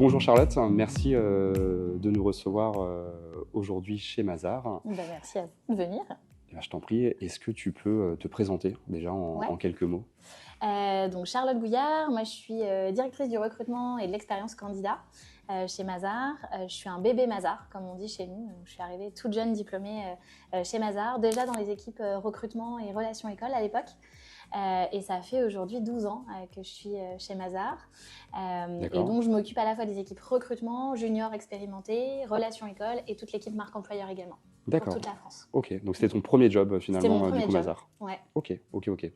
Bonjour Charlotte, merci de nous recevoir aujourd'hui chez Mazars. Merci à vous de venir. Eh bien, je t'en prie, est-ce que tu peux te présenter déjà en quelques mots? Donc Charlotte Gouillard, moi je suis directrice du recrutement et de l'expérience candidat chez Mazars. Je suis un bébé Mazars, comme on dit chez nous. Donc, je suis arrivée toute jeune diplômée chez Mazars, déjà dans les équipes recrutement et relations école à l'époque. Et ça fait aujourd'hui 12 ans que je suis chez Mazars. Et donc, je m'occupe à la fois des équipes recrutement, junior expérimenté, relations école et toute l'équipe marque employeur également. Pour toute la France. Ok, donc c'était ton premier job finalement du coup Mazars. Ouais. Ok,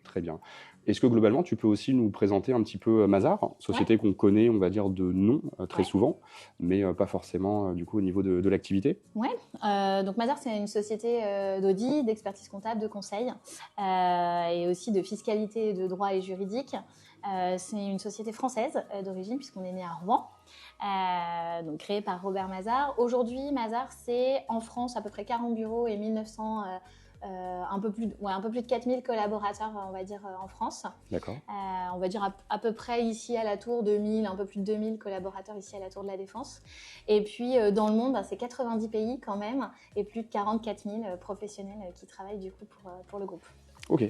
très bien. Est-ce que globalement tu peux aussi nous présenter un petit peu Mazars, société qu'on connaît, on va dire de nom très souvent, mais pas forcément du coup au niveau de l'activité? Ouais, donc Mazars c'est une société d'audit, d'expertise comptable, de conseil et aussi de fiscalité, de droit et juridique. C'est une société française d'origine puisqu'on est né à Rouen. Donc créé par Robert Mazars. Aujourd'hui, Mazars, c'est en France à peu près 40 bureaux et 1900, un peu plus de 4000 collaborateurs, on va dire, en France. D'accord. On va dire à peu près ici à la Tour, 2000, un peu plus de 2000 collaborateurs ici à la Tour de la Défense. Et puis dans le monde, c'est 90 pays quand même et plus de 44 000 professionnels qui travaillent du coup pour le groupe. Ok.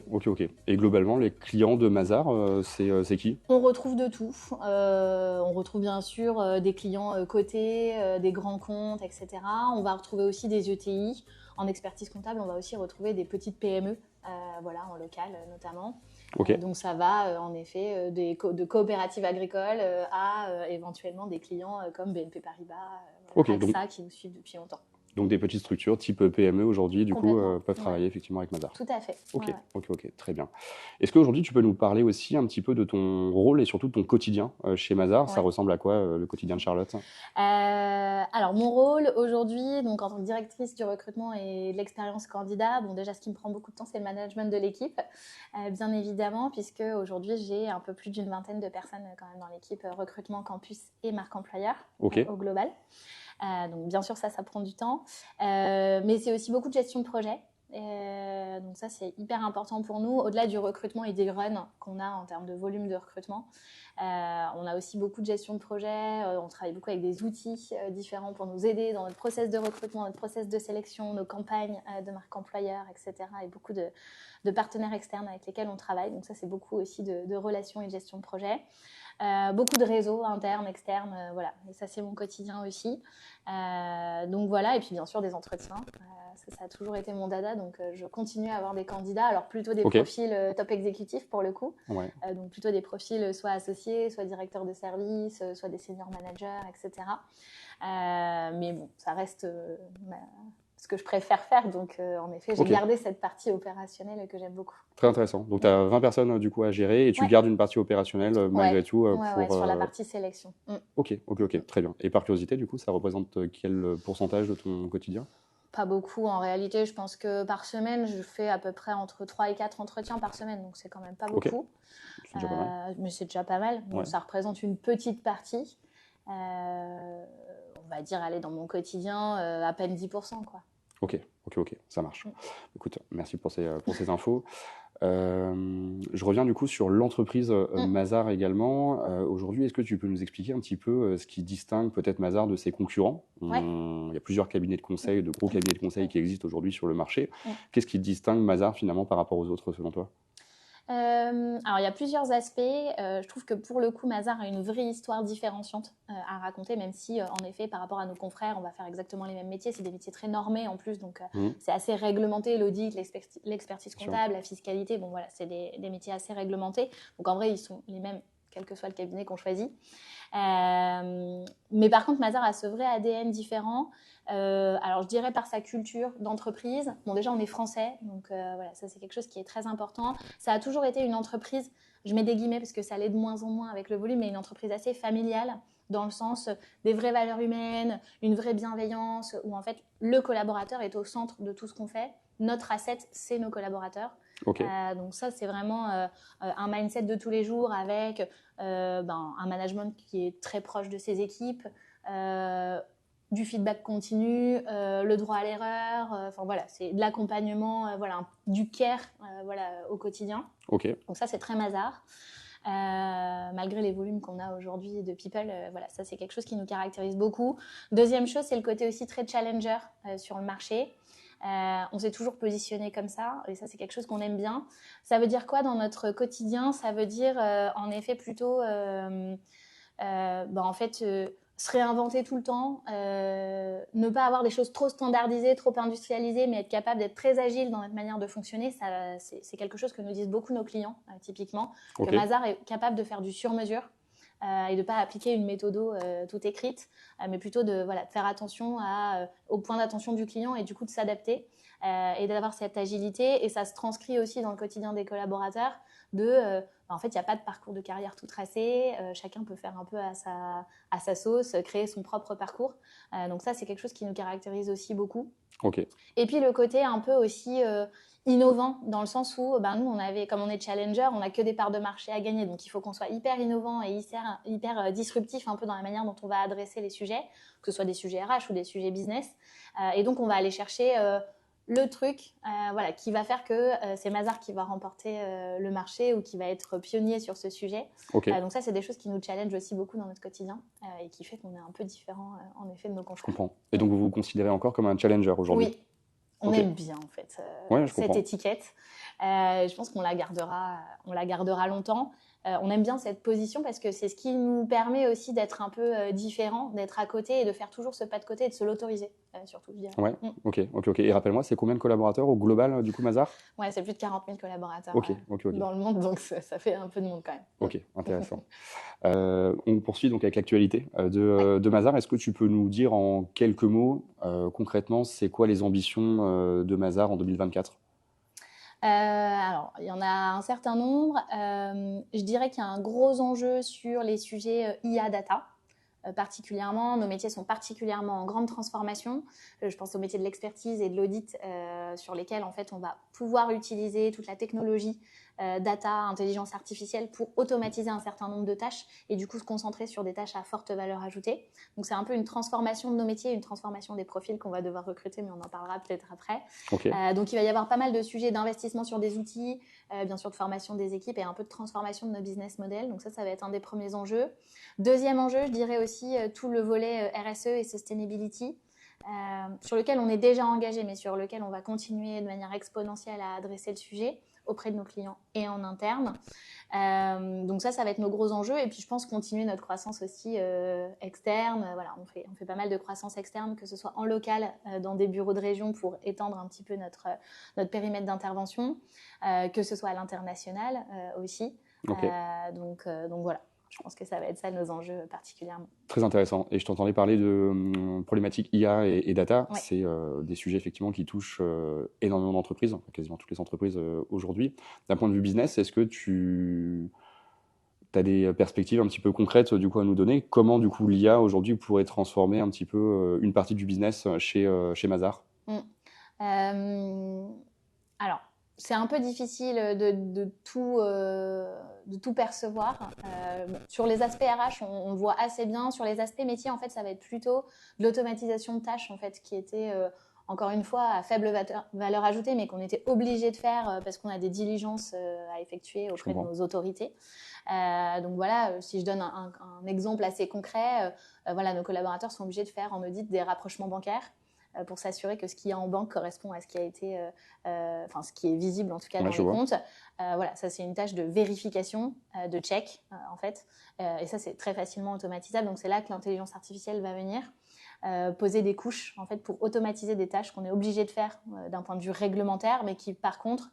Et globalement, les clients de Mazars, c'est qui? On retrouve de tout. On retrouve bien sûr des clients cotés, des grands comptes, etc. On va retrouver aussi des ETI. En expertise comptable, on va aussi retrouver des petites PME, en local notamment. Donc ça va en effet de coopératives agricoles à éventuellement des clients comme BNP Paribas, AXA qui nous suivent depuis longtemps. Donc des petites structures type PME aujourd'hui, du coup, peuvent travailler effectivement avec Mazars. Tout à fait. Ok, très bien. Est-ce qu'aujourd'hui tu peux nous parler aussi un petit peu de ton rôle et surtout de ton quotidien chez Mazars? Ça ressemble à quoi le quotidien de Charlotte? Alors mon rôle aujourd'hui, donc en tant que directrice du recrutement et de l'expérience candidat, bon déjà ce qui me prend beaucoup de temps c'est le management de l'équipe, bien évidemment, puisque aujourd'hui j'ai un peu plus d'une vingtaine de personnes quand même dans l'équipe recrutement campus et marque employeur au global. Donc bien sûr ça prend du temps, mais c'est aussi beaucoup de gestion de projet. Donc ça c'est hyper important pour nous, au-delà du recrutement et des runs qu'on a en termes de volume de recrutement. On a aussi beaucoup de gestion de projet, on travaille beaucoup avec des outils différents pour nous aider dans notre process de recrutement, notre process de sélection, nos campagnes de marque employeur, etc. Et beaucoup de partenaires externes avec lesquels on travaille. Donc ça c'est beaucoup aussi de relations et de gestion de projet. Beaucoup de réseaux internes, externes, voilà. Et ça c'est mon quotidien aussi. Donc voilà, et puis bien sûr des entretiens. Ça a toujours été mon dada, donc je continue à avoir des candidats, alors plutôt des profils top exécutifs pour le coup, donc plutôt des profils soit associés, soit directeurs de service, soit des senior managers, etc. Mais bon, ça reste ce que je préfère faire, donc en effet, j'ai gardé cette partie opérationnelle que j'aime beaucoup. Très intéressant. Donc tu as 20 personnes du coup à gérer et tu gardes une partie opérationnelle malgré tout sur la partie sélection. Ok, très bien. Et par curiosité, du coup, ça représente quel pourcentage de ton quotidien? Pas beaucoup en réalité, je pense que par semaine, je fais à peu près entre 3 et 4 entretiens par semaine, donc c'est quand même pas beaucoup. C'est déjà pas mal. Mais c'est déjà pas mal, donc ça représente une petite partie. On va dire, aller dans mon quotidien, à peine 10%, quoi. Ok, ça marche. Écoute, merci pour ces infos. Je reviens du coup sur l'entreprise Mazars également. Aujourd'hui, est-ce que tu peux nous expliquer un petit peu ce qui distingue peut-être Mazars de ses concurrents? Il y a plusieurs cabinets de conseil, de gros cabinets de conseil qui existent aujourd'hui sur le marché. Qu'est-ce qui distingue Mazars finalement par rapport aux autres selon toi? Alors il y a plusieurs aspects. Je trouve que pour le coup Mazars a une vraie histoire différenciante à raconter, même si en effet par rapport à nos confrères on va faire exactement les mêmes métiers. C'est des métiers très normés en plus, donc c'est assez réglementé, l'audit, l'expertise comptable, la fiscalité. Bon voilà, c'est des métiers assez réglementés. Donc en vrai ils sont les mêmes quel que soit le cabinet qu'on choisit. Mais par contre Mazars a ce vrai ADN différent. Alors je dirais par sa culture d'entreprise. Bon déjà on est français, donc voilà, ça c'est quelque chose qui est très important. Ça a toujours été une entreprise, je mets des guillemets parce que ça l'est de moins en moins avec le volume, mais une entreprise assez familiale dans le sens des vraies valeurs humaines, une vraie bienveillance où en fait le collaborateur est au centre de tout ce qu'on fait. Notre asset, c'est nos collaborateurs. Donc ça c'est vraiment un mindset de tous les jours avec un management qui est très proche de ses équipes, du feedback continu, le droit à l'erreur, enfin voilà, c'est de l'accompagnement, voilà, du care, voilà, au quotidien. Donc ça c'est très Mazars. malgré les volumes qu'on a aujourd'hui de people. Voilà, ça c'est quelque chose qui nous caractérise beaucoup. Deuxième chose, c'est le côté aussi très challenger sur le marché. On s'est toujours positionné comme ça et ça c'est quelque chose qu'on aime bien. Ça veut dire quoi dans notre quotidien? Ça veut dire en effet plutôt en fait se réinventer tout le temps, ne pas avoir des choses trop standardisées, trop industrialisées, mais être capable d'être très agile dans notre manière de fonctionner. Ça, c'est quelque chose que nous disent beaucoup nos clients, typiquement, que Mazars est capable de faire du sur-mesure et de ne pas appliquer une méthode toute écrite, mais plutôt de faire attention au point d'attention du client et du coup de s'adapter et d'avoir cette agilité. Et ça se transcrit aussi dans le quotidien des collaborateurs en fait, il n'y a pas de parcours de carrière tout tracé. Chacun peut faire un peu à sa sauce, créer son propre parcours. Donc ça, c'est quelque chose qui nous caractérise aussi beaucoup. Et puis le côté un peu aussi innovant, dans le sens où nous, comme on est challenger, on n'a que des parts de marché à gagner. Donc il faut qu'on soit hyper innovant et hyper disruptif un peu dans la manière dont on va adresser les sujets, que ce soit des sujets RH ou des sujets business. Et donc on va aller chercher le truc qui va faire que c'est Mazars qui va remporter le marché ou qui va être pionnier sur ce sujet. Donc ça, c'est des choses qui nous challengent aussi beaucoup dans notre quotidien et qui fait qu'on est un peu différent en effet de nos confrères. Je comprends. Et donc vous vous considérez encore comme un challenger aujourd'hui? Oui, on aime bien en fait cette étiquette. Je pense qu'on la gardera longtemps. On aime bien cette position parce que c'est ce qui nous permet aussi d'être un peu différent, d'être à côté et de faire toujours ce pas de côté et de se l'autoriser, surtout, je dirais. Ouais, ok. Et rappelle-moi, c'est combien de collaborateurs au global, du coup, Mazars? Ouais, c'est plus de 40 000 collaborateurs dans le monde, donc ça fait un peu de monde quand même. Ok, intéressant. On poursuit donc avec l'actualité de Mazars. Est-ce que tu peux nous dire en quelques mots, concrètement, c'est quoi les ambitions de Mazars en 2024? Alors, il y en a un certain nombre. Je dirais qu'il y a un gros enjeu sur les sujets IA data. Particulièrement, nos métiers sont particulièrement en grande transformation. Je pense aux métiers de l'expertise et de l'audit sur lesquels en fait on va pouvoir utiliser toute la technologie data, intelligence artificielle pour automatiser un certain nombre de tâches et du coup se concentrer sur des tâches à forte valeur ajoutée. Donc c'est un peu une transformation de nos métiers, une transformation des profils qu'on va devoir recruter, mais on en parlera peut-être après. Donc il va y avoir pas mal de sujets d'investissement sur des outils, bien sûr de formation des équipes et un peu de transformation de nos business models. Donc ça va être un des premiers enjeux. Deuxième enjeu, je dirais aussi tout le volet RSE et sustainability, sur lequel on est déjà engagé, mais sur lequel on va continuer de manière exponentielle à adresser le sujet auprès de nos clients et en interne. Donc ça va être nos gros enjeux. Et puis je pense continuer notre croissance aussi externe. On fait pas mal de croissance externe, que ce soit en local, dans des bureaux de région pour étendre un petit peu notre périmètre d'intervention, que ce soit à l'international aussi. Donc voilà. Je pense que ça va être ça nos enjeux particulièrement. Très intéressant. Et je t'entendais parler de problématiques IA et data. Ouais. C'est des sujets effectivement qui touchent énormément d'entreprises, enfin, quasiment toutes les entreprises aujourd'hui. D'un point de vue business, est-ce que tu as des perspectives un petit peu concrètes du coup à nous donner? Comment du coup l'IA aujourd'hui pourrait transformer un petit peu une partie du business chez Mazars? Alors, c'est un peu difficile de tout percevoir. Sur les aspects RH, on le voit assez bien. Sur les aspects métiers, en fait, ça va être plutôt de l'automatisation de tâches, en fait, qui était encore une fois à faible valeur ajoutée, mais qu'on était obligé de faire parce qu'on a des diligences à effectuer auprès de nos autorités. Donc voilà, si je donne un exemple assez concret, nos collaborateurs sont obligés de faire en audit des rapprochements bancaires pour s'assurer que ce qu'il y a en banque correspond à ce qui a été, ce qui est visible en tout cas dans les comptes. Ça c'est une tâche de vérification, de check en fait, et ça c'est très facilement automatisable. Donc c'est là que l'intelligence artificielle va venir poser des couches en fait pour automatiser des tâches qu'on est obligé de faire d'un point de vue réglementaire, mais qui par contre,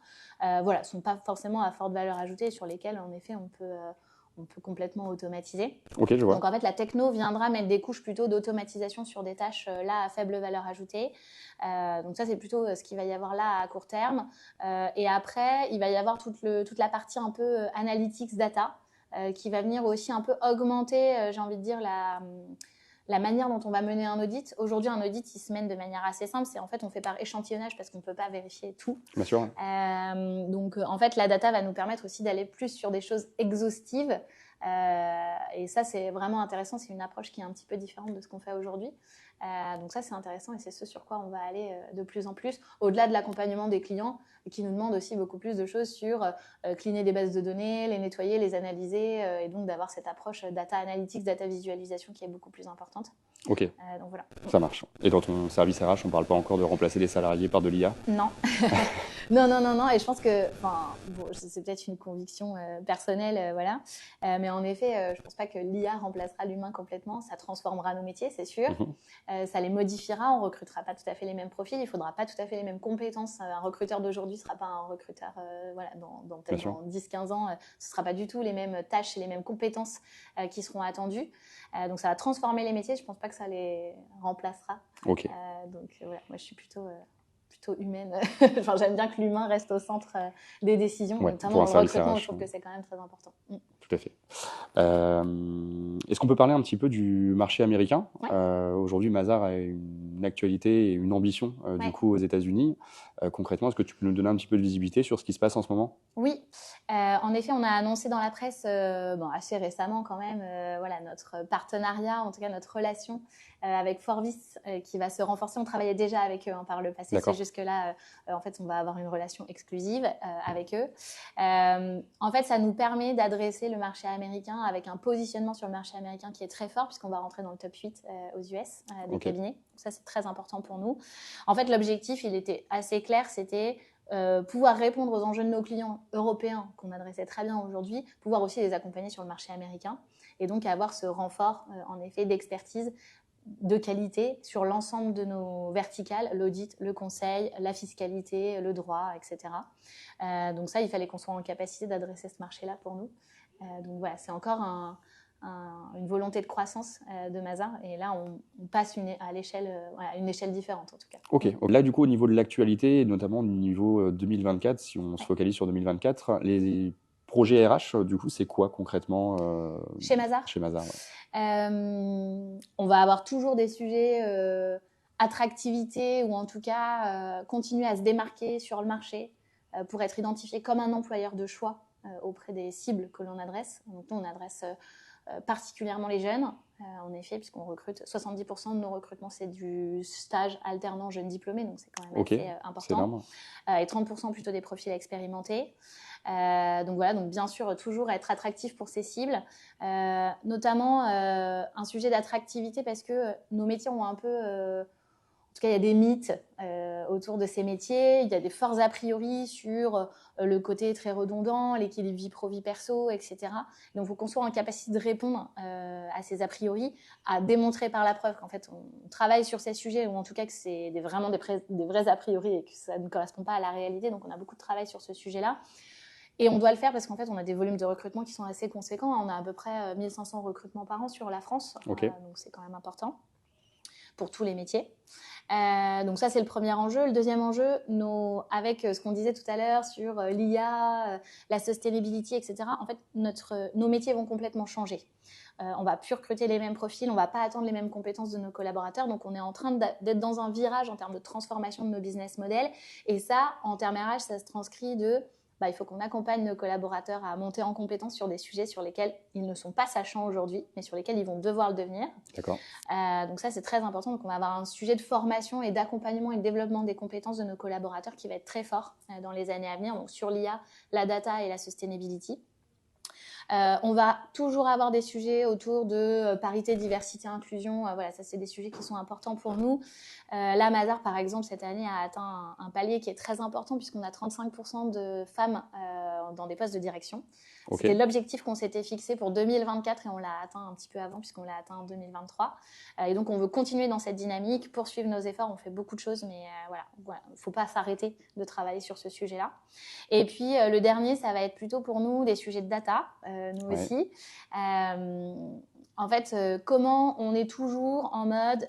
sont pas forcément à forte valeur ajoutée, sur lesquelles en effet on peut complètement automatiser. Ok, je vois. Donc en fait, la techno viendra mettre des couches plutôt d'automatisation sur des tâches là à faible valeur ajoutée. Donc ça, c'est plutôt ce qu'il va y avoir là à court terme. Et après, il va y avoir toute la partie un peu analytics data qui va venir aussi un peu augmenter, j'ai envie de dire, la manière dont on va mener un audit. Aujourd'hui, un audit, il se mène de manière assez simple. C'est en fait, on fait par échantillonnage parce qu'on ne peut pas vérifier tout. Bien sûr. Donc, en fait, la data va nous permettre aussi d'aller plus sur des choses exhaustives Et ça, c'est vraiment intéressant. C'est une approche qui est un petit peu différente de ce qu'on fait aujourd'hui. Donc ça, c'est intéressant et c'est ce sur quoi on va aller de plus en plus, au-delà de l'accompagnement des clients qui nous demandent aussi beaucoup plus de choses sur cleaner des bases de données, les nettoyer, les analyser et donc d'avoir cette approche data analytics, data visualisation qui est beaucoup plus importante. Ok, Donc voilà. ça marche. Et dans ton service RH, on ne parle pas encore de remplacer les salariés par de l'IA? Non. Non. Et je pense que, bon, c'est peut-être une conviction personnelle, voilà. Mais en effet, je pense pas que l'IA remplacera l'humain complètement. Ça transformera nos métiers, c'est sûr. Ça les modifiera. On recrutera pas tout à fait les mêmes profils. Il faudra pas tout à fait les mêmes compétences. Un recruteur d'aujourd'hui sera pas un recruteur, voilà, peut-être dans 10-15 ans, ce sera pas du tout les mêmes tâches et les mêmes compétences qui seront attendues. Donc ça va transformer les métiers. Je pense pas que ça les remplacera. Ok. Donc voilà, moi je suis plutôt humaine. Enfin, j'aime bien que l'humain reste au centre des décisions, notamment dans le recrutement. Je trouve que c'est quand même très important. Tout à fait. Est-ce qu'on peut parler un petit peu du marché américain? Aujourd'hui, Mazars a une actualité et une ambition du coup aux États-Unis. Concrètement, est-ce que tu peux nous donner un petit peu de visibilité sur ce qui se passe en ce moment? Oui, en effet, on a annoncé dans la presse assez récemment quand même voilà, notre partenariat, en tout cas notre relation avec Forvis qui va se renforcer. On travaillait déjà avec eux par le passé, c'est juste que là, en fait, on va avoir une relation exclusive avec eux. En fait, ça nous permet d'adresser le marché américain avec un positionnement sur le marché américain qui est très fort puisqu'on va rentrer dans le top 8 aux US des cabinets. Donc ça, c'est très important pour nous. En fait, l'objectif, il était assez clair, c'était pouvoir répondre aux enjeux de nos clients européens qu'on adressait très bien aujourd'hui, pouvoir aussi les accompagner sur le marché américain et donc avoir ce renfort en effet d'expertise de qualité sur l'ensemble de nos verticales, l'audit, le conseil, la fiscalité, le droit, etc. Donc ça, il fallait qu'on soit en capacité d'adresser ce marché-là pour nous. Donc voilà, c'est encore une volonté de croissance de Mazars et là on passe à l'échelle, une échelle différente en tout cas. Ok, là du coup au niveau de l'actualité et notamment au niveau 2024, si on se focalise sur 2024, les projets RH du coup c'est quoi concrètement chez Mazars? Chez Mazars, on va avoir toujours des sujets attractivité ou en tout cas continuer à se démarquer sur le marché pour être identifié comme un employeur de choix auprès des cibles que l'on adresse. Donc nous on adresse particulièrement les jeunes, en effet, puisqu'on recrute 70% de nos recrutements, c'est du stage alternant jeunes diplômés, donc c'est quand même assez important. Et 30% plutôt des profils expérimentés. Donc voilà, donc bien sûr, toujours être attractif pour ces cibles, notamment un sujet d'attractivité parce que nos métiers ont un peu... En tout cas, il y a des mythes autour de ces métiers. Il y a des forts a priori sur le côté très redondant, l'équilibre vie pro-vie perso, etc. Donc, il faut qu'on soit en capacité de répondre à ces a priori, à démontrer par la preuve qu'en fait, on travaille sur ces sujets ou en tout cas que c'est vraiment des vrais a priori et que ça ne correspond pas à la réalité. Donc, on a beaucoup de travail sur ce sujet-là. Et on doit le faire parce qu'en fait, on a des volumes de recrutement qui sont assez conséquents. On a à peu près 1500 recrutements par an sur la France. Donc, c'est quand même important pour tous les métiers. Donc ça, c'est le premier enjeu. Le deuxième enjeu, avec ce qu'on disait tout à l'heure sur l'IA, la sustainability, etc., en fait, nos métiers vont complètement changer. On va plus recruter les mêmes profils, on va pas attendre les mêmes compétences de nos collaborateurs. Donc, on est en train d'être dans un virage en termes de transformation de nos business models. Et ça, en termes RH, ça se transcrit il faut qu'on accompagne nos collaborateurs à monter en compétence sur des sujets sur lesquels ils ne sont pas sachants aujourd'hui, mais sur lesquels ils vont devoir le devenir. D'accord. Donc ça, c'est très important. Donc, on va avoir un sujet de formation et d'accompagnement et de développement des compétences de nos collaborateurs qui va être très fort dans les années à venir, donc sur l'IA, la data et la sustainability. On va toujours avoir des sujets autour de parité, diversité, inclusion. Voilà, ça, c'est des sujets qui sont importants pour nous. Là, Mazars, par exemple, cette année a atteint un palier qui est très important puisqu'on a 35% de femmes dans des postes de direction. C'était l'objectif qu'on s'était fixé pour 2024 et on l'a atteint un petit peu avant puisqu'on l'a atteint en 2023. Et donc, on veut continuer dans cette dynamique, poursuivre nos efforts. On fait beaucoup de choses, mais voilà, il ne faut pas s'arrêter de travailler sur ce sujet-là. Et puis, le dernier, ça va être plutôt pour nous des sujets de data, nous aussi. En fait, comment on est toujours en mode...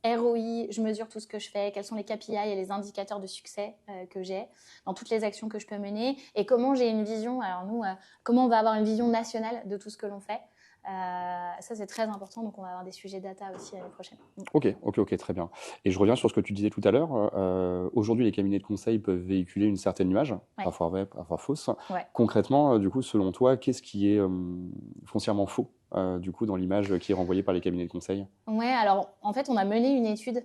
ROI, je mesure tout ce que je fais, quels sont les KPI et les indicateurs de succès que j'ai dans toutes les actions que je peux mener et comment j'ai une vision, alors nous, comment on va avoir une vision nationale de tout ce que l'on fait. Ça, c'est très important. Donc, on va avoir des sujets data aussi l'année prochaine. Ok, très bien. Et je reviens sur ce que tu disais tout à l'heure. Aujourd'hui, les cabinets de conseil peuvent véhiculer une certaine image, Ouais. parfois vraie, parfois fausse. Ouais. Concrètement, du coup, selon toi, qu'est-ce qui est foncièrement faux, du coup, dans l'image qui est renvoyée par les cabinets de conseil? Ouais, alors en fait, on a mené une étude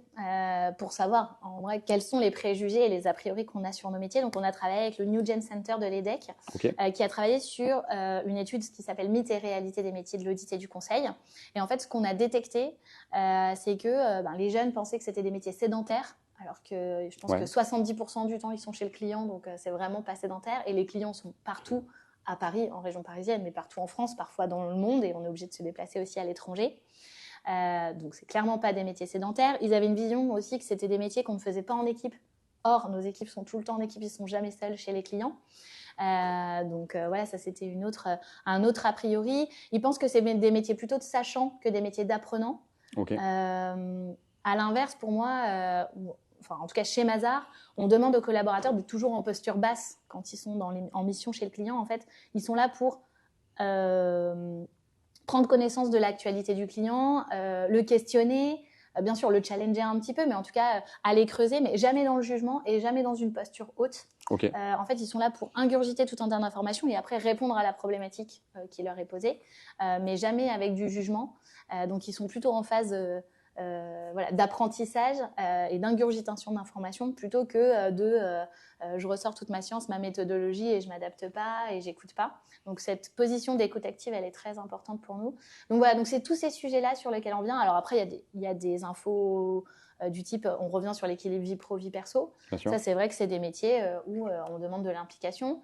pour savoir en vrai quels sont les préjugés et les a priori qu'on a sur nos métiers. Donc, on a travaillé avec le New Gen Center de l'EDEC, Ok. qui a travaillé sur une étude qui s'appelle Mythes et réalités des métiers de l'audit et du conseil. Et en fait, ce qu'on a détecté, c'est que les jeunes pensaient que c'était des métiers sédentaires. Alors que je pense que 70% du temps, ils sont chez le client, donc c'est vraiment pas sédentaire. Et les clients sont partout, à Paris, en région parisienne, mais partout en France, parfois dans le monde, et on est obligé de se déplacer aussi à l'étranger. Donc, c'est clairement pas des métiers sédentaires. Ils avaient une vision aussi que c'était des métiers qu'on ne faisait pas en équipe. Or, nos équipes sont tout le temps en équipe, ils ne sont jamais seuls chez les clients. Voilà, ça c'était un autre a priori. Ils pensent que c'est des métiers plutôt de sachants que des métiers d'apprenants. Ok. À l'inverse, pour moi, en tout cas chez Mazars, on demande aux collaborateurs d'être toujours en posture basse quand ils sont en mission chez le client. En fait, ils sont là pour prendre connaissance de l'actualité du client, le questionner, bien sûr le challenger un petit peu, mais en tout cas aller creuser, mais jamais dans le jugement et jamais dans une posture haute. Ok. En fait, ils sont là pour ingurgiter tout un tas d'informations et après répondre à la problématique qui leur est posée, mais jamais avec du jugement. Donc, ils sont plutôt en phase d'apprentissage et d'ingurgitation d'informations plutôt que je ressors toute ma science, ma méthodologie et je m'adapte pas et j'écoute pas. Donc, cette position d'écoute active, elle est très importante pour nous. Donc, voilà, donc c'est tous ces sujets-là sur lesquels on vient. Alors après, il y a des infos du type, on revient sur l'équilibre vie pro, vie perso. Bien sûr. Ça, c'est vrai que c'est des métiers où on demande de l'implication.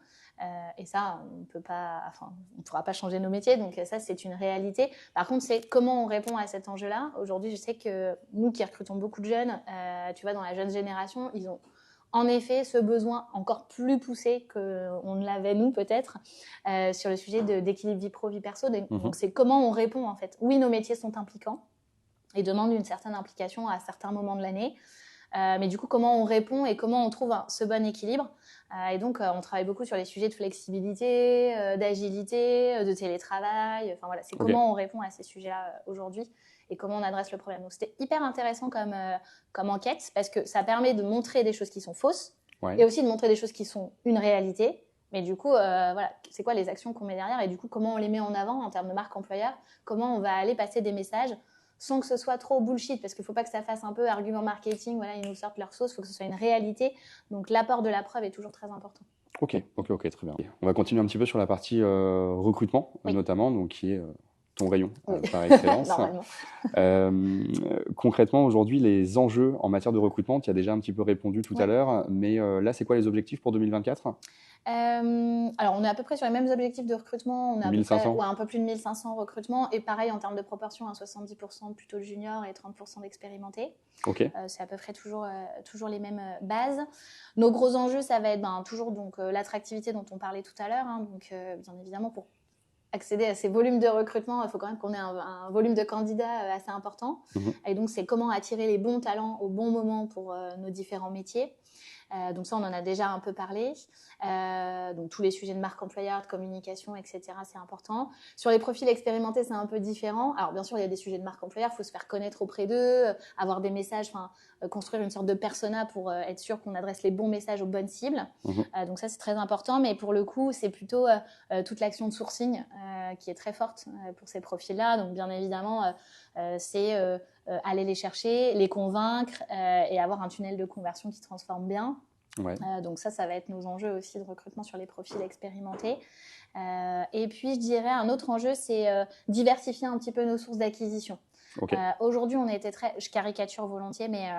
Et ça, on ne pourra pas changer nos métiers. Donc ça, c'est une réalité. Par contre, c'est comment on répond à cet enjeu-là. Aujourd'hui, je sais que nous qui recrutons beaucoup de jeunes, tu vois, dans la jeune génération, ils ont en effet ce besoin encore plus poussé qu'on ne l'avait nous peut-être sur le sujet d'équilibre vie pro, vie perso. Donc c'est comment on répond en fait. Oui, nos métiers sont impliquants et demandent une certaine implication à certains moments de l'année. Mais du coup, comment on répond et comment on trouve ce bon équilibre. Et donc, on travaille beaucoup sur les sujets de flexibilité, d'agilité, de télétravail. Enfin voilà, c'est comment on répond à ces sujets-là aujourd'hui et comment on adresse le problème. Donc, c'était hyper intéressant comme enquête parce que ça permet de montrer des choses qui sont fausses et aussi de montrer des choses qui sont une réalité. Mais du coup, voilà, c'est quoi les actions qu'on met derrière et du coup, comment on les met en avant en termes de marque employeur, comment on va aller passer des messages sans que ce soit trop bullshit, parce qu'il ne faut pas que ça fasse un peu argument marketing, voilà, ils nous sortent leur sauce, il faut que ce soit une réalité. Donc l'apport de la preuve est toujours très important. Ok, très bien. On va continuer un petit peu sur la partie recrutement, notamment, donc qui est ton rayon par excellence. Concrètement, aujourd'hui, les enjeux en matière de recrutement, tu as déjà un petit peu répondu tout à l'heure, mais là, c'est quoi les objectifs pour 2024 ? Alors, on est à peu près sur les mêmes objectifs de recrutement. On a 1500. Un peu plus de 1500 recrutements. Et pareil, en termes de proportion, 70% plutôt de juniors et 30% d'expérimentés. C'est à peu près toujours les mêmes bases. Nos gros enjeux, ça va être toujours l'attractivité dont on parlait tout à l'heure. Donc, bien évidemment, pour accéder à ces volumes de recrutement, il faut quand même qu'on ait un volume de candidats assez important. Et donc, c'est comment attirer les bons talents au bon moment pour nos différents métiers. Donc ça, on en a déjà un peu parlé. Donc tous les sujets de marque employeur, de communication, etc., c'est important. Sur les profils expérimentés, c'est un peu différent. Alors bien sûr, il y a des sujets de marque employeur, il faut se faire connaître auprès d'eux, avoir des messages, construire une sorte de persona pour être sûr qu'on adresse les bons messages aux bonnes cibles. Donc ça, c'est très important. Mais pour le coup, c'est plutôt toute l'action de sourcing qui est très forte pour ces profils-là. Donc bien évidemment, c'est aller les chercher, les convaincre et avoir un tunnel de conversion qui transforme bien. Donc ça va être nos enjeux aussi de recrutement sur les profils expérimentés. Et puis, je dirais, un autre enjeu, c'est diversifier un petit peu nos sources d'acquisition. Aujourd'hui, on était je caricature volontiers, mais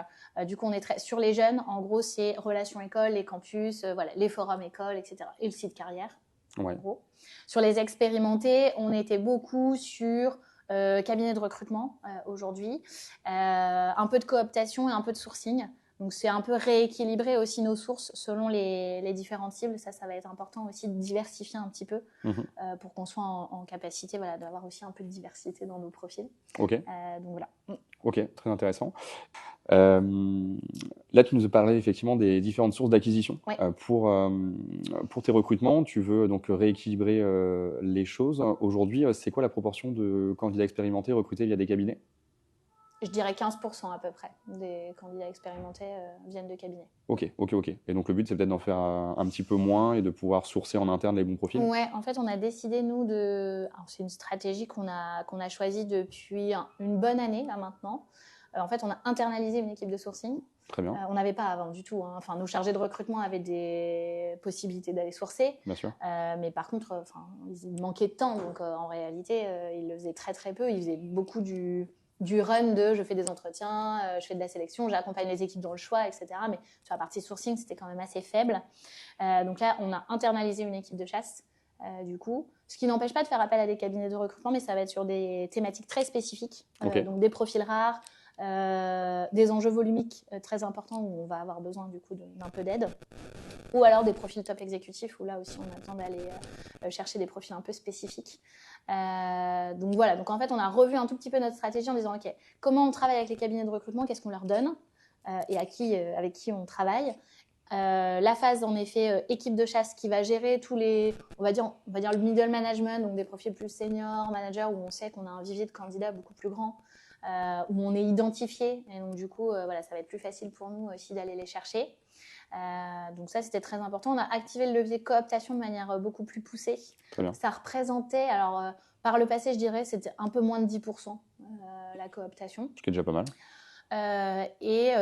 du coup, on est très sur les jeunes. En gros, c'est relations écoles, les campus, les forums écoles, etc. Et le site carrière, en gros. Sur les expérimentés, on était beaucoup sur cabinet de recrutement aujourd'hui, un peu de cooptation et un peu de sourcing. Donc, c'est un peu rééquilibrer aussi nos sources selon les différentes cibles. Ça va être important aussi de diversifier un petit peu pour qu'on soit en capacité d'avoir aussi un peu de diversité dans nos profils. Ok. Donc, voilà. Ok, très intéressant. Là, tu nous as parlé effectivement des différentes sources d'acquisition. Ouais. Pour tes recrutements, tu veux donc rééquilibrer les choses. Aujourd'hui, c'est quoi la proportion de candidats expérimentés recrutés via des cabinets? Je dirais 15% à peu près des candidats expérimentés viennent de cabinets. Ok. Et donc le but, c'est peut-être d'en faire un petit peu moins et de pouvoir sourcer en interne les bons profils? Ouais, en fait, on a décidé, nous, Alors, c'est une stratégie qu'on a choisie depuis une bonne année, là, maintenant. En fait, on a internalisé une équipe de sourcing. Très bien. On n'avait pas avant du tout. Enfin, nos chargés de recrutement avaient des possibilités d'aller sourcer. Bien sûr. Mais par contre, ils manquaient de temps. Donc, en réalité, ils le faisaient très, très peu. Ils faisaient beaucoup du run de je fais des entretiens, je fais de la sélection, j'accompagne les équipes dans le choix, etc. Mais sur la partie sourcing, c'était quand même assez faible. Donc là, on a internalisé une équipe de chasse, du coup. Ce qui n'empêche pas de faire appel à des cabinets de recrutement, mais ça va être sur des thématiques très spécifiques. Donc des profils rares, des enjeux volumiques très importants où on va avoir besoin du coup d'un peu d'aide. Ou alors des profils top exécutifs où là aussi on a besoin d'aller chercher des profils un peu spécifiques. Donc voilà, donc en fait on a revu un tout petit peu notre stratégie en disant ok, comment on travaille avec les cabinets de recrutement, qu'est-ce qu'on leur donne et avec qui on travaille. La phase en effet équipe de chasse qui va gérer tous les, on va dire le middle management, donc des profils plus seniors, managers où on sait qu'on a un vivier de candidats beaucoup plus grand, où on est identifié et donc du coup voilà, ça va être plus facile pour nous aussi d'aller les chercher. Donc ça c'était très important. On a activé le levier cooptation de manière beaucoup plus poussée. Très bien. Ça représentait, alors par le passé je dirais c'était un peu moins de 10% la cooptation. Ce qui est déjà pas mal.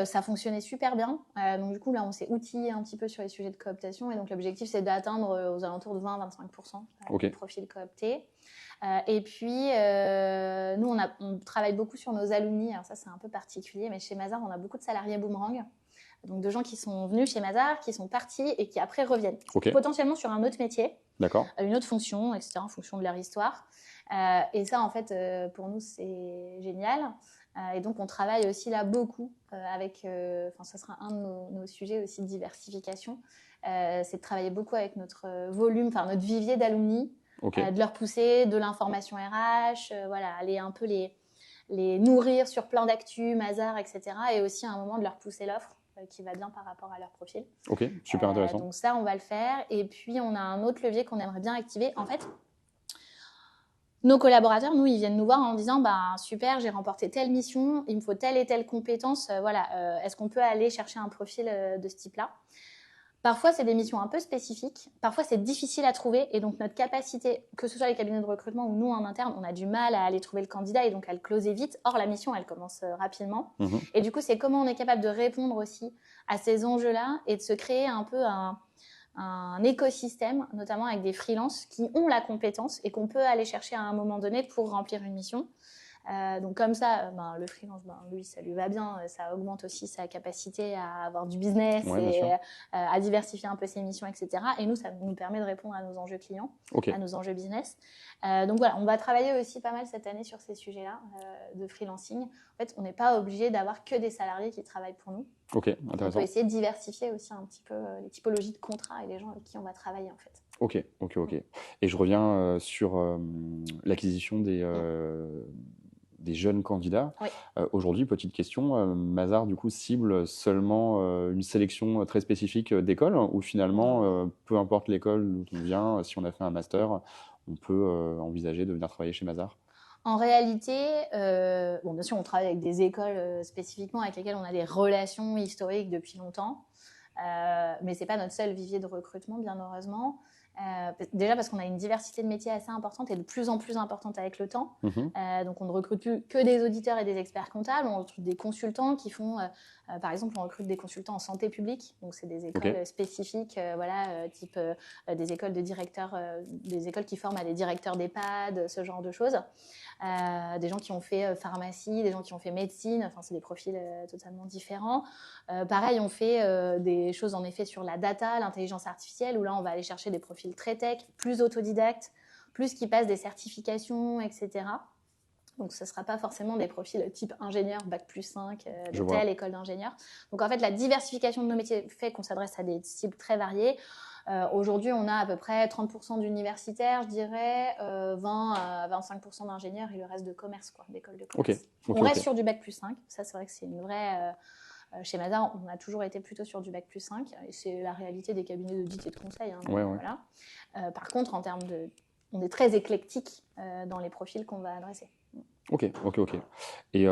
Ça fonctionnait super bien. Donc du coup là on s'est outillé un petit peu sur les sujets de cooptation et donc l'objectif c'est d'atteindre aux alentours de 20-25% de profils cooptés. Et puis nous on travaille beaucoup sur nos alumni. Alors ça c'est un peu particulier, mais chez Mazars on a beaucoup de salariés boomerang. Donc de gens qui sont venus chez Mazars, qui sont partis et qui après reviennent. Potentiellement sur un autre métier, une autre fonction, etc. en fonction de leur histoire. Et ça en fait pour nous c'est génial. Et donc, on travaille aussi là beaucoup avec, ça sera un de nos sujets aussi de diversification, c'est de travailler beaucoup avec notre volume, notre vivier d'alumni, de leur pousser de l'information RH, aller un peu les nourrir sur plein d'actu, Mazars, etc. Et aussi à un moment de leur pousser l'offre qui va bien par rapport à leur profil. Ok, super intéressant. Donc ça, on va le faire. Et puis, on a un autre levier qu'on aimerait bien activer. En fait, nos collaborateurs, nous, ils viennent nous voir en disant super, j'ai remporté telle mission, il me faut telle et telle compétence. Est-ce qu'on peut aller chercher un profil de ce type-là? Parfois, c'est des missions un peu spécifiques. Parfois, c'est difficile à trouver. Et donc, notre capacité, que ce soit les cabinets de recrutement ou nous en interne, on a du mal à aller trouver le candidat et donc à le closer vite. Or, la mission, elle commence rapidement. Et du coup, c'est comment on est capable de répondre aussi à ces enjeux-là et de se créer un peu un écosystème, notamment avec des freelances qui ont la compétence et qu'on peut aller chercher à un moment donné pour remplir une mission. Donc comme ça, le freelance, lui, ça lui va bien, ça augmente aussi sa capacité à avoir du business et à diversifier un peu ses missions, etc. Et nous, ça nous permet de répondre à nos enjeux clients, à nos enjeux business. Donc voilà, on va travailler aussi pas mal cette année sur ces sujets-là de freelancing. En fait, on n'est pas obligé d'avoir que des salariés qui travaillent pour nous. Ok, intéressant. On peut essayer de diversifier aussi un petit peu les typologies de contrats et les gens avec qui on va travailler en fait. Ok. Et je reviens sur l'acquisition des jeunes candidats. Oui. Aujourd'hui, petite question, Mazars du coup cible seulement une sélection très spécifique d'écoles ou finalement, peu importe l'école d'où on vient, si on a fait un master, on peut envisager de venir travailler chez Mazars? En réalité, bien sûr, on travaille avec des écoles spécifiquement avec lesquelles on a des relations historiques depuis longtemps, mais ce n'est pas notre seul vivier de recrutement, bien heureusement. Déjà parce qu'on a une diversité de métiers assez importante et de plus en plus importante avec le temps. Donc, on ne recrute plus que des auditeurs et des experts comptables. On recrute des consultants qui font, par exemple, on recrute des consultants en santé publique. Donc, c'est des écoles spécifiques, type des écoles de directeurs, des écoles qui forment à des directeurs d'EHPAD, ce genre de choses. Des gens qui ont fait pharmacie, des gens qui ont fait médecine. Enfin, c'est des profils totalement différents. Pareil, on fait des choses en effet sur la data, l'intelligence artificielle, où là, on va aller chercher des profils très tech, plus autodidactes, plus qui passent des certifications, etc. Donc, ce ne sera pas forcément des profils type ingénieur, bac plus 5, Je de vois. telle école d'ingénieur. Donc, en fait, la diversification de nos métiers fait qu'on s'adresse à des cibles très variées. Aujourd'hui, on a à peu près 30% d'universitaires, je dirais, 20 à 25% d'ingénieurs et le reste de commerce, quoi, d'écoles de commerce. Ok, On reste ok. sur du bac plus 5. Ça, c'est vrai que c'est une vraie... chez Mazars, on a toujours été plutôt sur du bac plus 5. Et c'est la réalité des cabinets d'audit et de conseil. Hein, Ouais. voilà. Par contre, en termes de... On est très éclectique dans les profils qu'on va adresser. Ok. Et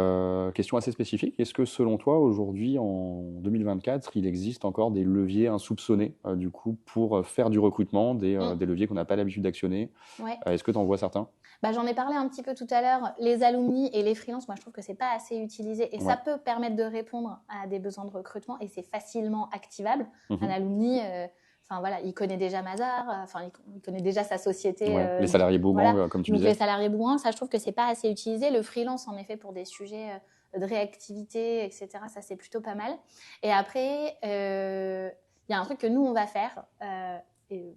question assez spécifique, est-ce que selon toi, aujourd'hui, en 2024, il existe encore des leviers insoupçonnés, du coup, pour faire du recrutement, des leviers qu'on n'a pas l'habitude d'actionner? Ouais. Est-ce que tu en vois certains? J'en ai parlé un petit peu tout à l'heure. Les alumni et les freelances, moi, je trouve que c'est pas assez utilisé. Et ça peut permettre de répondre à des besoins de recrutement et c'est facilement activable. Un alumni... voilà, il connaît déjà Mazars, il connaît déjà sa société. Les salariés Boomerang, voilà. Comme tu Donc disais. les salariés Boomerang, ça, je trouve que c'est pas assez utilisé. Le freelance, en effet, pour des sujets de réactivité, etc., ça, c'est plutôt pas mal. Et après, il y a un truc que nous, on va faire, et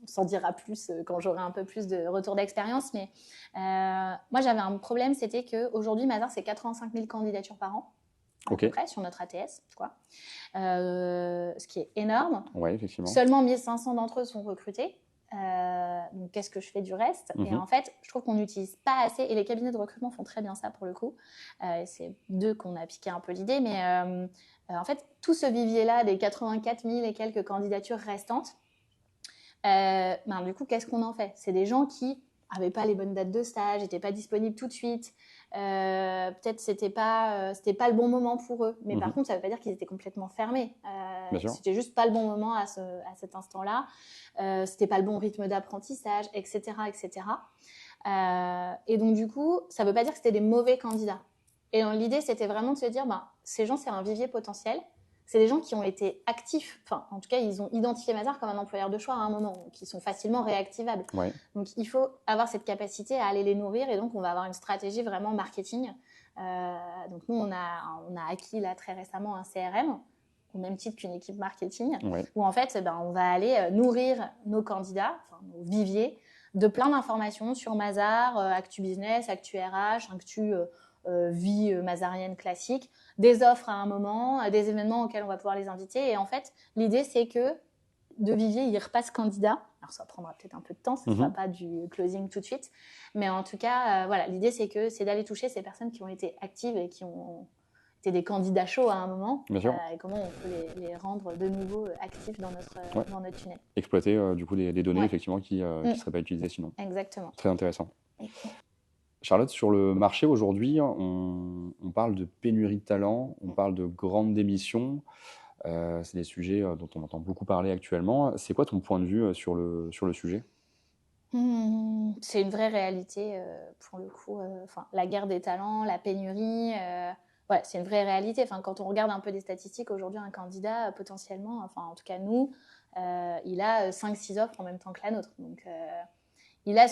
on s'en dira plus quand j'aurai un peu plus de retour d'expérience, mais moi, j'avais un problème, c'était qu'aujourd'hui, Mazars, c'est 85 000 candidatures par an. À peu près, sur notre ATS, quoi. Ce qui est énorme. Ouais, effectivement. Seulement 1500 d'entre eux sont recrutés. Donc, qu'est-ce que je fais du reste? Et en fait, je trouve qu'on n'utilise pas assez, et les cabinets de recrutement font très bien ça pour le coup. C'est d'eux qu'on a piqué un peu l'idée, mais en fait, tout ce vivier-là des 84 000 et quelques candidatures restantes, du coup, qu'est-ce qu'on en fait? C'est des gens qui n'avaient pas les bonnes dates de stage, n'étaient pas disponibles tout de suite. Peut-être c'était pas le bon moment pour eux. Mais par contre, ça veut pas dire qu'ils étaient complètement fermés. C'était juste pas le bon moment à cet instant-là. C'était pas le bon rythme d'apprentissage, etc., etc. Et donc du coup, ça veut pas dire que c'était des mauvais candidats. Et donc, l'idée, c'était vraiment de se dire, ces gens, c'est un vivier potentiel. C'est des gens qui ont été actifs. Enfin, en tout cas, ils ont identifié Mazars comme un employeur de choix à un moment, qui sont facilement réactivables. Ouais. Donc, il faut avoir cette capacité à aller les nourrir. Et donc, on va avoir une stratégie vraiment marketing. Donc, nous, on a acquis là très récemment un CRM, au même titre qu'une équipe marketing, où en fait, on va aller nourrir nos candidats, nos viviers, de plein d'informations sur Mazars, Actu Business, Actu RH, Actu vie mazarienne classique, des offres à un moment, des événements auxquels on va pouvoir les inviter. Et en fait, l'idée, c'est que de vivier, il repasse candidat. Alors, ça prendra peut-être un peu de temps, ce ne sera pas du closing tout de suite. Mais en tout cas, voilà, l'idée, c'est d'aller toucher ces personnes qui ont été actives et qui ont été des candidats chauds à un moment. Et comment on peut les rendre de nouveau actifs dans notre tunnel. Exploiter, du coup, des données, effectivement, qui ne seraient pas utilisées sinon. Exactement. Très intéressant. Charlotte, sur le marché aujourd'hui, on parle de pénurie de talent, on parle de grandes démissions. C'est des sujets dont on entend beaucoup parler actuellement. C'est quoi ton point de vue sur le sujet? C'est une vraie réalité pour le coup. La guerre des talents, la pénurie, c'est une vraie réalité. Quand on regarde un peu des statistiques, aujourd'hui, un candidat, potentiellement, en tout cas nous, il a 5-6 offres en même temps que la nôtre. Donc, il a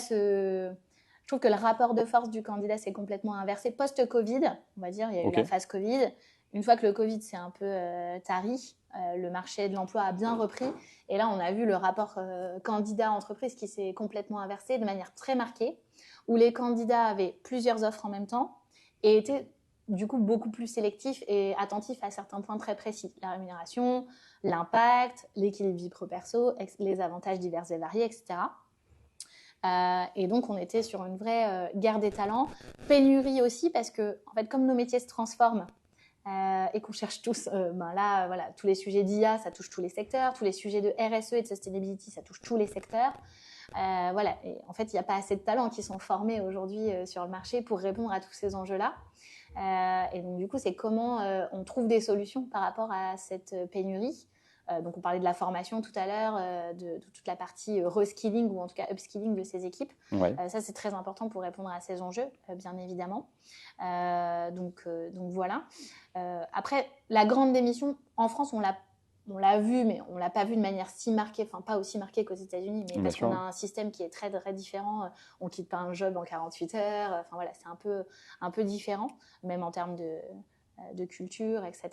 Je trouve que le rapport de force du candidat s'est complètement inversé. Post-Covid, on va dire, il y a eu la phase Covid. Une fois que le Covid s'est un peu tari, le marché de l'emploi a bien repris. Et là, on a vu le rapport candidat-entreprise qui s'est complètement inversé de manière très marquée, où les candidats avaient plusieurs offres en même temps et étaient du coup beaucoup plus sélectifs et attentifs à certains points très précis. La rémunération, l'impact, l'équilibre vie pro-perso, les avantages divers et variés, etc. Et donc, on était sur une vraie guerre des talents. Pénurie aussi, parce que, en fait, comme nos métiers se transforment et qu'on cherche tous, tous les sujets d'IA, ça touche tous les secteurs. Tous les sujets de RSE et de sustainability, ça touche tous les secteurs. Et en fait, il n'y a pas assez de talents qui sont formés aujourd'hui sur le marché pour répondre à tous ces enjeux-là. Et donc, du coup, c'est comment on trouve des solutions par rapport à cette pénurie. Donc, on parlait de la formation tout à l'heure, de toute la partie reskilling ou en tout cas upskilling de ces équipes. Ça, c'est très important pour répondre à ces enjeux, bien évidemment. Donc voilà. Après, la grande démission, en France, on l'a vu, mais on ne l'a pas vu de manière si marquée, pas aussi marquée qu'aux États-Unis, mais parce qu'on a un système qui est très, très différent. On ne quitte pas un job en 48 heures. C'est un peu différent, même en termes de culture, etc.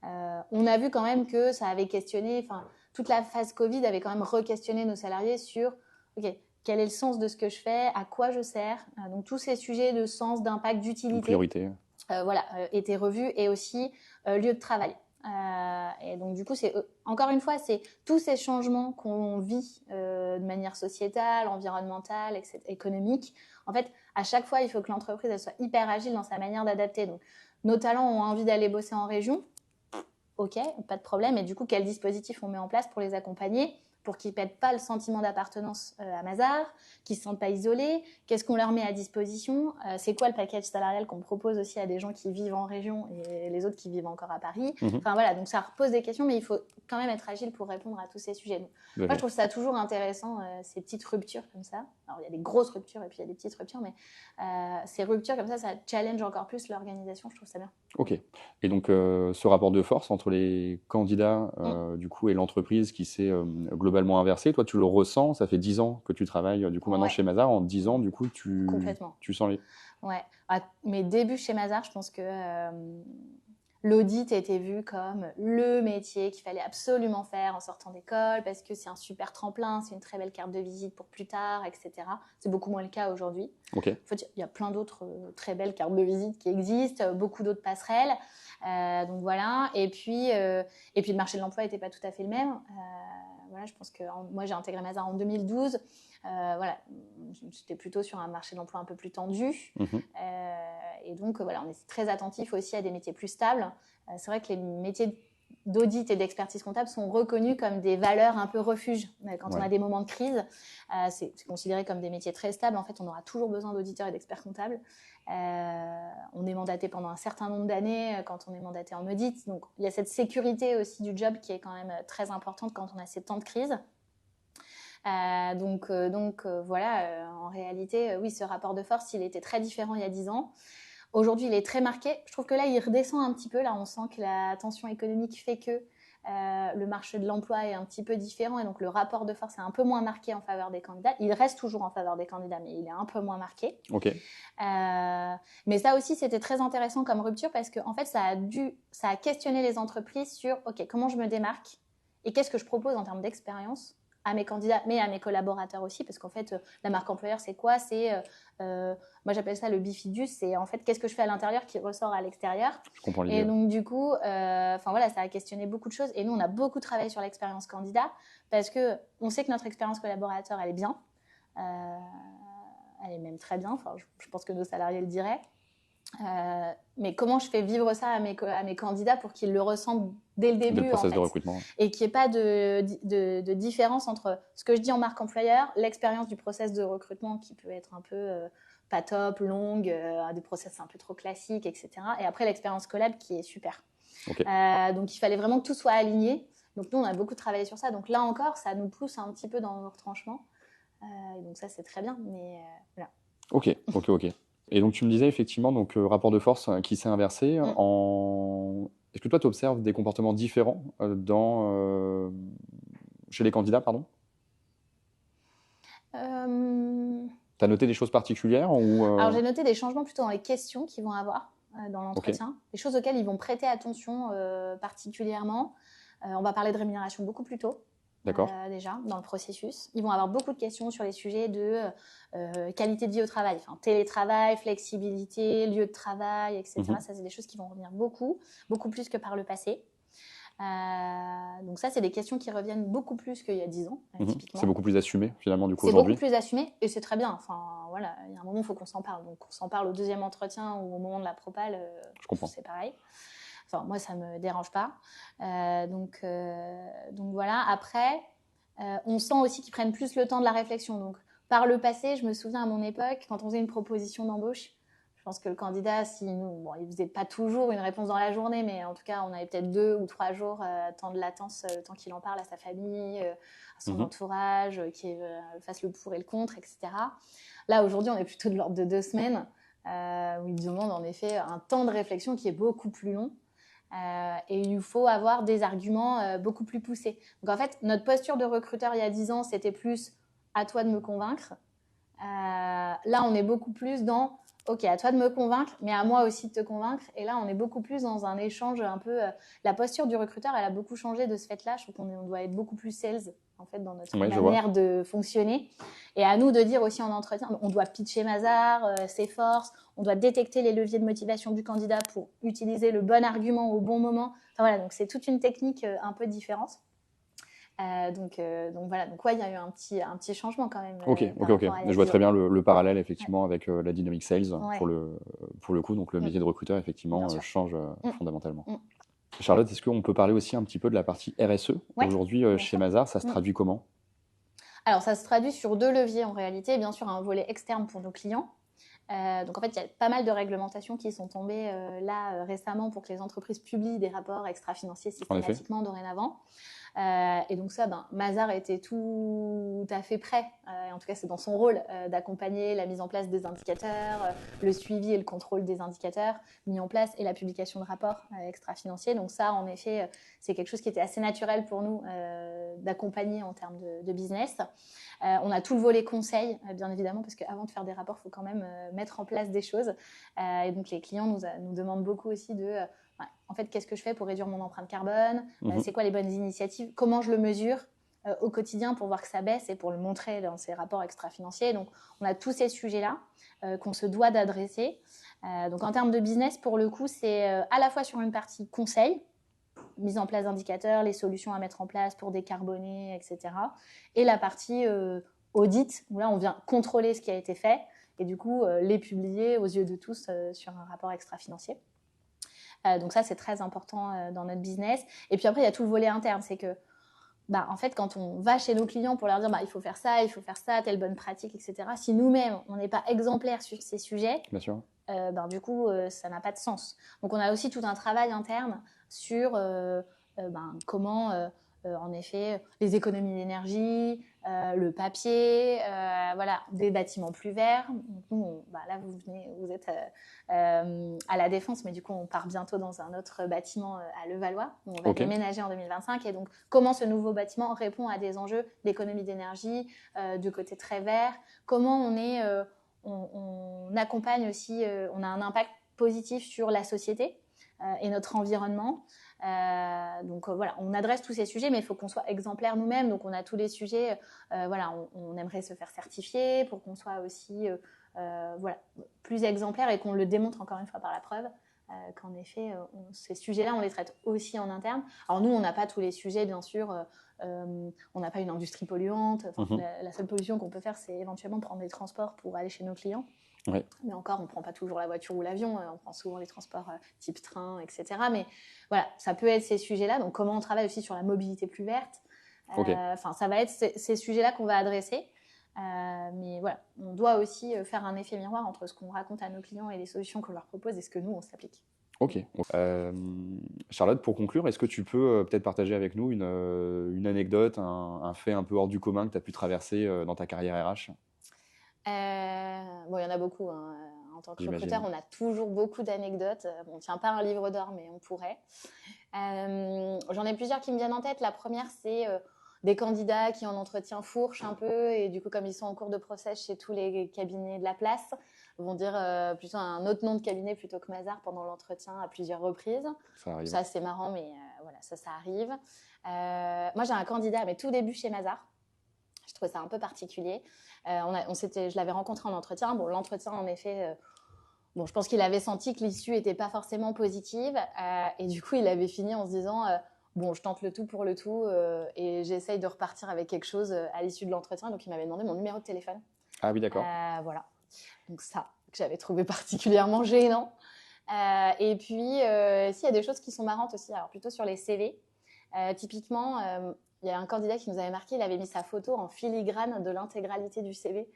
On a vu quand même que ça avait questionné, toute la phase Covid avait quand même re-questionné nos salariés sur, ok, quel est le sens de ce que je fais, à quoi je sers. Donc tous ces sujets de sens, d'impact, d'utilité, priorité. Étaient revus, et aussi lieu de travail. Et donc du coup, encore une fois, c'est tous ces changements qu'on vit de manière sociétale, environnementale, etc., économique. En fait, à chaque fois, il faut que l'entreprise elle soit hyper agile dans sa manière d'adapter. Donc, nos talents ont envie d'aller bosser en région. Ok, pas de problème. Et du coup, quel dispositif on met en place pour les accompagner, pour qu'ils ne perdent pas le sentiment d'appartenance à Mazars, qu'ils ne se sentent pas isolés? Qu'est-ce qu'on leur met à disposition? C'est quoi le package salarial qu'on propose aussi à des gens qui vivent en région et les autres qui vivent encore à Paris? Enfin voilà, donc ça repose des questions, mais il faut quand même être agile pour répondre à tous ces sujets. Donc, moi, je trouve ça toujours intéressant, ces petites ruptures comme ça. Alors, il y a des grosses ruptures et puis il y a des petites ruptures, mais ces ruptures comme ça challenge encore plus l'organisation. Je trouve ça bien. Ok. Et donc, ce rapport de force entre les candidats du coup, et l'entreprise qui s'est globalement inversé, toi, tu le ressens? Ça fait 10 ans que tu travailles du coup maintenant chez Mazars. En 10 ans, du coup, tu sens les... Ouais. À mes débuts chez Mazars, je pense que l'audit était vu comme le métier qu'il fallait absolument faire en sortant d'école parce que c'est un super tremplin, c'est une très belle carte de visite pour plus tard, etc. C'est beaucoup moins le cas aujourd'hui. Okay. En fait, il y a plein d'autres très belles cartes de visite qui existent, beaucoup d'autres passerelles. Donc voilà. Et puis le marché de l'emploi n'était pas tout à fait le même. Voilà, je pense que moi, j'ai intégré Mazars en 2012. Voilà, j'étais plutôt sur un marché de l'emploi un peu plus tendu. Et donc, voilà, on est très attentif aussi à des métiers plus stables. C'est vrai que les métiers d'audit et d'expertise comptable sont reconnus comme des valeurs un peu refuge. Quand on a des moments de crise, c'est considéré comme des métiers très stables. En fait, on aura toujours besoin d'auditeurs et d'experts comptables. On est mandaté pendant un certain nombre d'années quand on est mandaté en audit. Donc, il y a cette sécurité aussi du job qui est quand même très importante quand on a ces temps de crise. Donc voilà, en réalité, oui, ce rapport de force, il était très différent il y a 10 ans. Aujourd'hui, il est très marqué. Je trouve que là, il redescend un petit peu. Là, on sent que la tension économique fait que le marché de l'emploi est un petit peu différent et donc le rapport de force est un peu moins marqué en faveur des candidats. Il reste toujours en faveur des candidats, mais il est un peu moins marqué. Okay. Mais ça aussi, c'était très intéressant comme rupture parce que en fait, ça a questionné les entreprises sur ok, comment je me démarque et qu'est-ce que je propose en termes d'expérience à mes candidats, mais à mes collaborateurs aussi, parce qu'en fait, la marque employeur, c'est quoi? C'est, moi j'appelle ça le bifidus, c'est en fait qu'est-ce que je fais à l'intérieur qui ressort à l'extérieur. Je comprends l'idée. Et donc du coup, voilà, ça a questionné beaucoup de choses. Et nous, on a beaucoup travaillé sur l'expérience candidat, parce qu'on sait que notre expérience collaborateur, elle est bien. Elle est même très bien, enfin, je pense que nos salariés le diraient. Mais comment je fais vivre ça à mes candidats pour qu'ils le ressentent dès le début, le process en fait, de recrutement. Et qu'il n'y ait pas de différence entre ce que je dis en marque employeur, l'expérience du process de recrutement qui peut être un peu pas top, longue, des process un peu trop classiques, etc. Et après l'expérience collab qui est super. Okay. Donc il fallait vraiment que tout soit aligné. Donc nous, on a beaucoup travaillé sur ça. Donc là encore, ça nous pousse un petit peu dans nos retranchements. Et donc ça, c'est très bien. Mais voilà. Ok. Et donc, tu me disais effectivement, donc, rapport de force qui s'est inversé. Est-ce que toi, tu observes des comportements différents chez les candidats, pardon? Tu as noté des choses particulières ou Alors, j'ai noté des changements plutôt dans les questions qu'ils vont avoir dans l'entretien, des choses auxquelles ils vont prêter attention particulièrement. On va parler de rémunération beaucoup plus tôt. Déjà, dans le processus. Ils vont avoir beaucoup de questions sur les sujets de qualité de vie au travail, enfin, télétravail, flexibilité, lieu de travail, etc. Ça, c'est des choses qui vont revenir beaucoup plus que par le passé. Donc ça, c'est des questions qui reviennent beaucoup plus qu'il y a 10 ans, typiquement. C'est beaucoup plus assumé, finalement, du coup, aujourd'hui. C'est beaucoup plus assumé, et c'est très bien. Enfin, voilà, il y a un moment, il faut qu'on s'en parle. Donc, on s'en parle au deuxième entretien ou au moment de la propale, je comprends. C'est pareil. Enfin, moi, ça ne me dérange pas. Donc voilà. Après, on sent aussi qu'ils prennent plus le temps de la réflexion. Donc, par le passé, je me souviens à mon époque, quand on faisait une proposition d'embauche, je pense que le candidat, il ne faisait pas toujours une réponse dans la journée, mais en tout cas, on avait peut-être 2 ou 3 jours, temps de latence, le temps qu'il en parle à sa famille, à son entourage, qu'il fasse le pour et le contre, etc. Là, aujourd'hui, on est plutôt de l'ordre de 2 semaines, où il demande en effet un temps de réflexion qui est beaucoup plus long. Et il faut avoir des arguments beaucoup plus poussés. Donc en fait, notre posture de recruteur il y a 10 ans, c'était plus à toi de me convaincre. Là, on est beaucoup plus dans ok, à toi de me convaincre, mais à moi aussi de te convaincre. Et là, on est beaucoup plus dans un échange un peu. La posture du recruteur, elle a beaucoup changé de ce fait-là. Je trouve qu'on doit être beaucoup plus sales en fait, dans notre Ouais, manière de fonctionner. Et à nous de dire aussi en entretien, on doit pitcher Mazars, ses forces, on doit détecter les leviers de motivation du candidat pour utiliser le bon argument au bon moment. Enfin, voilà, donc c'est toute une technique un peu différente. Donc voilà, donc ouais, il y a eu un petit changement quand même. Ok. Je vois très bien le parallèle effectivement avec la dynamic sales pour le coup. Donc le métier de recruteur effectivement change fondamentalement. Charlotte, est-ce qu'on peut parler aussi un petit peu de la partie RSE aujourd'hui chez Mazars? Ça se traduit comment? Alors ça se traduit sur 2 leviers en réalité. Bien sûr, un volet externe pour nos clients. Donc en fait, il y a pas mal de réglementations qui sont tombées récemment pour que les entreprises publient des rapports extra-financiers systématiquement dorénavant. Et donc ça, Mazars était tout à fait prêt, en tout cas c'est dans son rôle, d'accompagner la mise en place des indicateurs, le suivi et le contrôle des indicateurs mis en place et la publication de rapports extra-financiers. Donc ça, en effet, c'est quelque chose qui était assez naturel pour nous d'accompagner en termes de business. On a tout le volet conseil, bien évidemment, parce qu'avant de faire des rapports, il faut quand même mettre en place des choses. Et donc les clients nous demandent beaucoup aussi en fait, qu'est-ce que je fais pour réduire mon empreinte carbone? C'est quoi les bonnes initiatives? Comment je le mesure au quotidien pour voir que ça baisse et pour le montrer dans ces rapports extra-financiers? Donc, on a tous ces sujets-là qu'on se doit d'adresser. Donc, en termes de business, pour le coup, c'est à la fois sur une partie conseil, mise en place d'indicateurs, les solutions à mettre en place pour décarboner, etc. Et la partie audit, où là, on vient contrôler ce qui a été fait et du coup, les publier aux yeux de tous sur un rapport extra-financier. Donc ça, c'est très important dans notre business. Et puis après, il y a tout le volet interne. C'est que, en fait, quand on va chez nos clients pour leur dire il faut faire ça, telle bonne pratique, etc., si nous-mêmes, on n'est pas exemplaires sur ces sujets, bien sûr. Du coup, ça n'a pas de sens. Donc, on a aussi tout un travail interne sur comment, en effet, les économies d'énergie, le papier, voilà, des bâtiments plus verts. Donc, nous, là, vous êtes à La Défense, mais du coup, on part bientôt dans un autre bâtiment à Levallois, où on va déménager en 2025. Et donc, comment ce nouveau bâtiment répond à des enjeux d'économie d'énergie, de côté très vert, comment on accompagne aussi, on a un impact positif sur la société et notre environnement. Donc voilà, on adresse tous ces sujets, mais il faut qu'on soit exemplaire nous-mêmes. Donc on a tous les sujets, on aimerait se faire certifier pour qu'on soit aussi plus exemplaire et qu'on le démontre encore une fois par la preuve. Qu'en effet, ces sujets-là, on les traite aussi en interne. Alors nous, on n'a pas tous les sujets, bien sûr. On n'a pas une industrie polluante. La seule pollution qu'on peut faire, c'est éventuellement prendre des transports pour aller chez nos clients. Ouais. Mais encore, on ne prend pas toujours la voiture ou l'avion. On prend souvent les transports type train, etc. Mais voilà, ça peut être ces sujets-là. Donc, comment on travaille aussi sur la mobilité plus verte. Ça va être ces sujets-là qu'on va adresser. Mais voilà, on doit aussi faire un effet miroir entre ce qu'on raconte à nos clients et les solutions qu'on leur propose et ce que nous, on s'applique. Ok. Charlotte, pour conclure, est-ce que tu peux peut-être partager avec nous une anecdote, un fait un peu hors du commun que tu as pu traverser dans ta carrière RH? Il y en a beaucoup. Hein. En tant que recruteur, on a toujours beaucoup d'anecdotes. On ne tient pas un livre d'or, mais on pourrait. J'en ai plusieurs qui me viennent en tête. La première, c'est des candidats qui en entretien fourchent un peu et du coup, comme ils sont en cours de process chez tous les cabinets de la place, vont dire plutôt un autre nom de cabinet plutôt que Mazars pendant l'entretien à plusieurs reprises. Ça arrive. Ça, c'est marrant, mais voilà, ça arrive. Moi, j'ai un candidat à mes tout débuts chez Mazars. Je trouvais ça un peu particulier. Je l'avais rencontré en entretien. Bon, l'entretien, en effet, je pense qu'il avait senti que l'issue n'était pas forcément positive. Et du coup, il avait fini en se disant je tente le tout pour le tout et j'essaye de repartir avec quelque chose à l'issue de l'entretien. Donc, il m'avait demandé mon numéro de téléphone. Ah oui, d'accord. Voilà. Donc, ça, que j'avais trouvé particulièrement gênant. Et puis, s'il y a des choses qui sont marrantes aussi, alors plutôt sur les CV. Typiquement, il y a un candidat qui nous avait marqué, il avait mis sa photo en filigrane de l'intégralité du CV.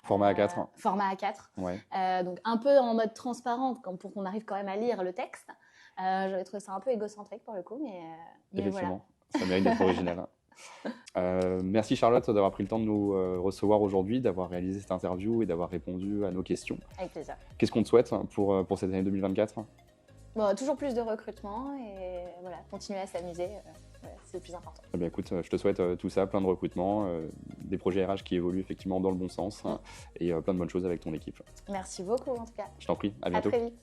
Format A4. Format A4. Ouais. Donc un peu en mode transparent pour qu'on arrive quand même à lire le texte. J'avais trouvé ça un peu égocentrique pour le coup, mais effectivement, voilà. Ça mérite d'être original. Merci Charlotte d'avoir pris le temps de nous recevoir aujourd'hui, d'avoir réalisé cette interview et d'avoir répondu à nos questions. Avec plaisir. Qu'est-ce qu'on te souhaite pour cette année 2024 ? Toujours plus de recrutement et voilà, continuer à s'amuser. C'est le plus important. Eh bien, écoute, je te souhaite tout ça, plein de recrutements, des projets RH qui évoluent effectivement dans le bon sens et plein de bonnes choses avec ton équipe. Merci beaucoup en tout cas. Je t'en prie, à bientôt. À très vite.